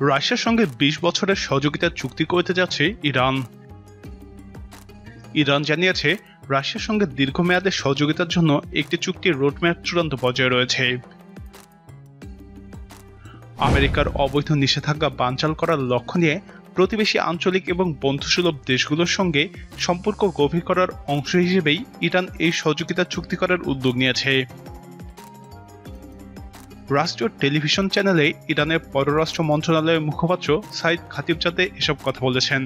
রাশিয়ার সঙ্গে ২০ বছরের সহযোগিতার চুক্তি করতে যাচ্ছে ইরান। ইরান জানিয়েছে রাশিয়ার সঙ্গে দীর্ঘমেয়াদে সহযোগিতার জন্য একটি চুক্তির রোডম্যাপ চূড়ান্ত পর্যায়ে রয়েছে। আমেরিকার অবৈধ নিষেধাজ্ঞা বানচাল করার লক্ষ্য নিয়ে প্রতিবেশী আঞ্চলিক এবং বন্ধুসুলভ দেশগুলোর সঙ্গে সম্পর্ক গভীর করার অংশ হিসেবেই ইরান এই সহযোগিতা চুক্তি করার উদ্যোগ নিয়েছে। রাষ্ট্রীয় টেলিভিশন চ্যানেলে ইরানের পররাষ্ট্র মন্ত্রণালয়ের মুখপাত্র সাইদ খাতিবজাদে এসব কথা বলেছেন।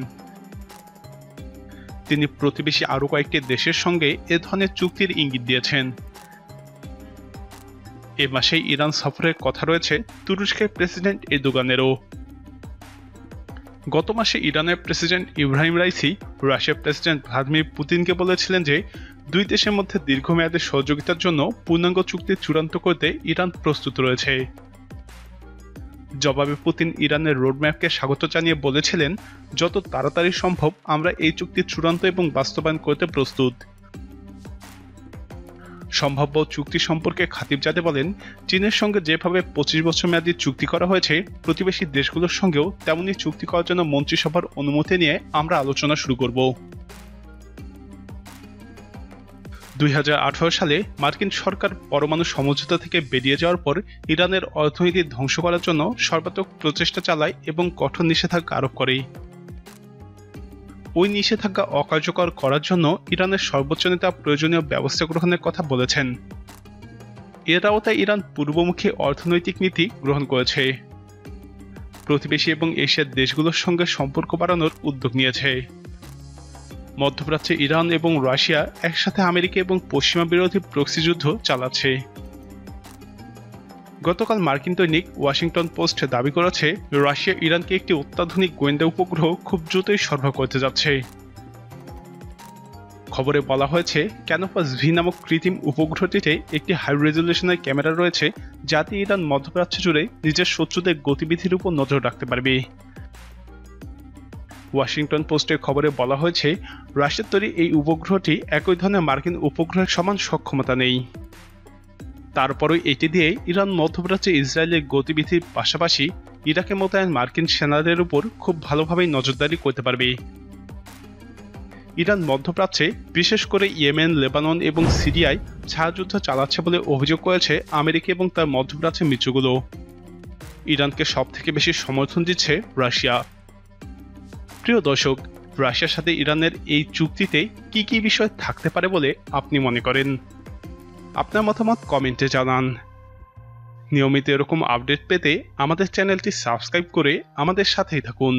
তিনি প্রতিবেশী আরও কয়েকটি দেশের সঙ্গে এ ধরনের চুক্তির ইঙ্গিত দিয়েছেন। এ মাসেই ইরান সফরের কথা রয়েছে তুরস্কের প্রেসিডেন্ট এরদোগানেরও। গত মাসে ইরানের প্রেসিডেন্ট ইব্রাহিম রাইসি রাশিয়ার প্রেসিডেন্ট ভ্লাদিমির পুতিনকে বলেছিলেন যে দুই দেশের মধ্যে দীর্ঘমেয়াদী সহযোগিতার জন্য পূর্ণাঙ্গ চুক্তি চূড়ান্ত করতে ইরান প্রস্তুত রয়েছে। জবাবে পুতিন ইরানের রোডম্যাপকে স্বাগত জানিয়ে বলেছিলেন, যত তাড়াতাড়ি সম্ভব আমরা এই চুক্তি চূড়ান্ত এবং বাস্তবায়ন করতে প্রস্তুত। সম্ভাব্য চুক্তি সম্পর্কে খাতিবজাদে বলেন, চীনের সঙ্গে যেভাবে ২৫ বছর মেয়াদী চুক্তি করা হয়েছে, প্রতিবেশী দেশগুলোর সঙ্গেও তেমনি চুক্তি করার জন্য মন্ত্রিসভার অনুমতি নিয়ে আমরা আলোচনা শুরু করব। ২০১৮ সালে মার্কিন সরকার পরমাণু সমঝোতা থেকে বেরিয়ে যাওয়ার পর ইরানের অর্থনীতি ধ্বংস করার জন্য সর্বাত্মক প্রচেষ্টা চালায় এবং কঠোর নিষেধাজ্ঞা আরোপ করে। ওই নিষেধাজ্ঞা অকার্যকর করার জন্য ইরানের সর্বোচ্চ নেতা প্রয়োজনীয় ব্যবস্থা গ্রহণের কথা বলেছেন। এর আওতায় ইরান পূর্বমুখী অর্থনৈতিক নীতি গ্রহণ করেছে। প্রতিবেশী এবং এশিয়ার দেশগুলোর সঙ্গে সম্পর্ক বাড়ানোর উদ্যোগ নিয়েছে। মধ্যপ্রাচ্যে ইরান এবং রাশিয়া একসাথে আমেরিকা এবং পশ্চিমা বিরোধী প্রক্সি যুদ্ধ চালাচ্ছে। গতকাল মার্কিন দৈনিক ওয়াশিংটন পোস্ট দাবি করেছে রাশিয়া ইরানকে একটি অত্যাধুনিক গোয়েন্দা উপগ্রহ খুব দ্রুতই সরবরাহ করতে যাচ্ছে। খবরে বলা হয়েছে ক্যানোপাস ভি নামক কৃত্রিম উপগ্রহটিতে একটি হাই রেজলিউশনের ক্যামেরা রয়েছে, যাতে ইরান মধ্যপ্রাচ্য জুড়ে নিজের শত্রুদের গতিবিধির উপর নজর রাখতে পারবে। ওয়াশিংটন পোস্টের খবরে বলা হয়েছে রাশিয়ার তৈরি এই উপগ্রহটি একই ধরনের মার্কিন উপগ্রহের সমান সক্ষমতা নেই। তারপরও এটি দিয়ে ইরান মধ্যপ্রাচ্যে ইসরায়েলের গতিবিধির পাশাপাশি ইরাকে মোতায়েন মার্কিন সেনাদের উপর খুব ভালোভাবেই নজরদারি করতে পারবে। ইরান মধ্যপ্রাচ্যে বিশেষ করে ইয়েমেন, লেবানন এবং সিরিয়ায় ছায়াযুদ্ধ চালাচ্ছে বলে অভিযোগ করেছে আমেরিকা এবং তার মধ্যপ্রাচ্যের মিত্রগুলো। ইরানকে সবথেকে বেশি সমর্থন দিচ্ছে রাশিয়া। প্রিয় দর্শক, রাশিয়ার সাথে ইরানের এই চুক্তিতে কি কি বিষয় থাকতে পারে বলে আপনি মনে করেন? আপনার মতামত কমেন্টে জানান। নিয়মিত এরকম আপডেট পেতে আমাদের চ্যানেলটি সাবস্ক্রাইব করে আমাদের সাথেই থাকুন।